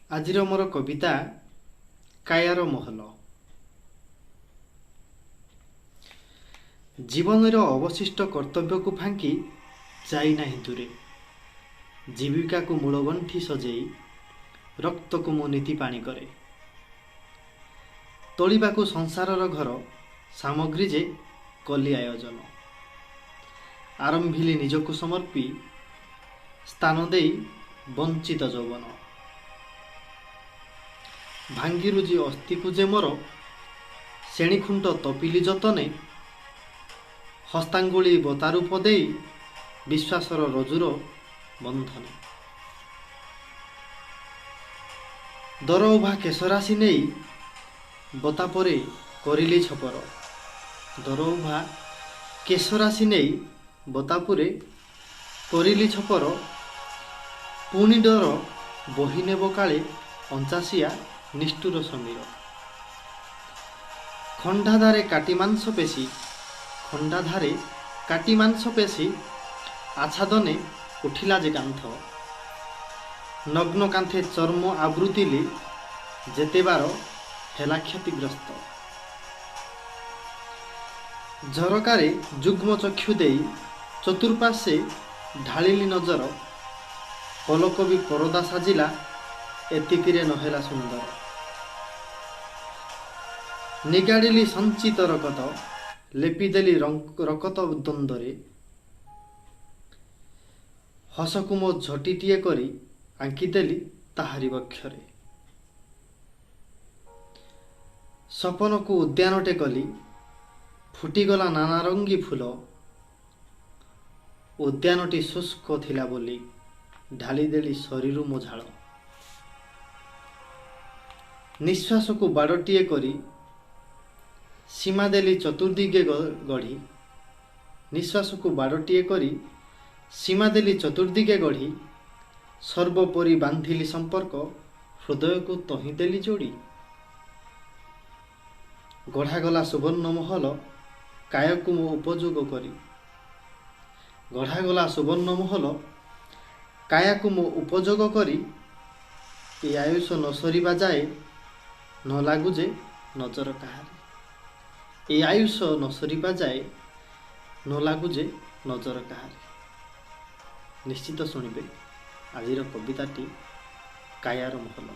ଆଜିର ମୋର କବିତା କାୟାର ମହଲ। ଜୀବନର ଅବଶିଷ୍ଟ କର୍ତ୍ତବ୍ୟକୁ ଫାଙ୍କି ଯାଇନାହିଁ ଦୂରେ, ଜୀବିକାକୁ ମୂଳଗଣ୍ଠି ସଜେଇ ରକ୍ତକୁ ମୁଁ ନୀତି ପାଣି କରେ। ତୋଳିବାକୁ ସଂସାରର ଘର ସାମଗ୍ରୀ ଯେ କଲି ଆୟୋଜନ, ଆରମ୍ଭିଲି ନିଜକୁ ସମର୍ପି ସ୍ଥାନ ଦେଇ ବଞ୍ଚିତ ଯୌବନ। ଭାଙ୍ଗିରୁଜି ଅସ୍ଥିକୁ ଯେ ମୋର ଶ୍ରେଣୀଖୁଣ୍ଟ ତପିଲି ଯତନେ, ହସ୍ତାଙ୍ଗୁଳି ବତାରୂପ ଦେଇ ବିଶ୍ୱାସର ରଜୁର ବନ୍ଧନେ। ଦରଉଭା କେଶରାଶି ନେଇ ବତାପରେ କରିଲି ଛପର, ଦରଉଭା କେଶରାଶି ନେଇ ବତାପୁରେ କରିଲି ଛପର। ପୁଣି ଡର ବହି ନେବ କାଳେ ଅଞ୍ଚାସିଆ ନିଷ୍ଠୁର ସମୀର। ଖଣ୍ଡାଧାରେ କାଟି ମାଂସ ପେଶି, ଖଣ୍ଡାଧାରେ କାଟି ମାଂସ ପେଶି ଆଚ୍ଛାଦନେ ଉଠିଲା ଯେ କାନ୍ଥ। ନଗ୍ନ କାନ୍ଥେ ଚର୍ମ ଆବୃତିଲି ଯେତେବାର ହେଲା କ୍ଷତିଗ୍ରସ୍ତ। ଝରକାରେ ଯୁଗ୍ମ ଚକ୍ଷୁ ଦେଇ ଚତୁଃପାର୍ଶ୍ୱେ ଢାଳିଲି ନଜର, ପଲକ ବି ପରଦା ସାଜିଲା ଏତିକିରେ ନହେଲା ସୁନ୍ଦର। ନିଗାଡ଼ିଲି ସଞ୍ଚିତ ରକତ, ଲେପିଦେଲି ରକତ ଦ୍ୱନ୍ଦ୍ୱରେ, ହସକୁ ମୋ ଝଟିଟିଏ କରି ଆଙ୍କିଦେଲି ତାହାରି ବକ୍ଷରେ। ସପନକୁ ଉଦ୍ୟାନଟେ କଲି, ଫୁଟିଗଲା ନାନାରଙ୍ଗୀ ଫୁଲ। ଉଦ୍ୟାନଟି ଶୁଷ୍କ ଥିଲା ବୋଲି ଢାଳିଦେଲି ଶରୀରୁ ମୋ ଝାଳ। ନିଶ୍ୱାସକୁ ବାଡ଼ଟିଏ କରି ସୀମା ଦେଲି ଚତୁର୍ଦିଗେ ଗଢ଼ି, ନିଶ୍ୱାସକୁ ବାଡ଼ଟିଏ କରି ସୀମା ଦେଲି ଚତୁର୍ଦିଗେ ଗଢ଼ି। ସର୍ବୋପରି ବାନ୍ଧିଲି ସମ୍ପର୍କ, ହୃଦୟକୁ ତହିଁ ଦେଲି ଯୋଡ଼ି। ଗଢ଼ାଗଲା ସୁବର୍ଣ୍ଣ ମହଲ, କାୟକୁ ମୁଁ ଉପଯୋଗ କରି, ଗଢ଼ାଗଲା ସୁବର୍ଣ୍ଣ ମହଲ, କାୟାକୁ ମୁଁ ଉପଯୋଗ କରି। ଏ ଆୟୁଷ ନ ସରିବା ଯାଏ ନ ଲାଗୁ ଯେ ନଜର କାହାରି, ଏ ଆୟୁଷ ନ ସରିବା ଯାଏ ନ ଲାଗୁ ଯେ ନଜର କାହାରି। ନିଶ୍ଚିତ ଶୁଣିବେ ଆଜିର କବିତାଟି କାୟାର ମହଲ।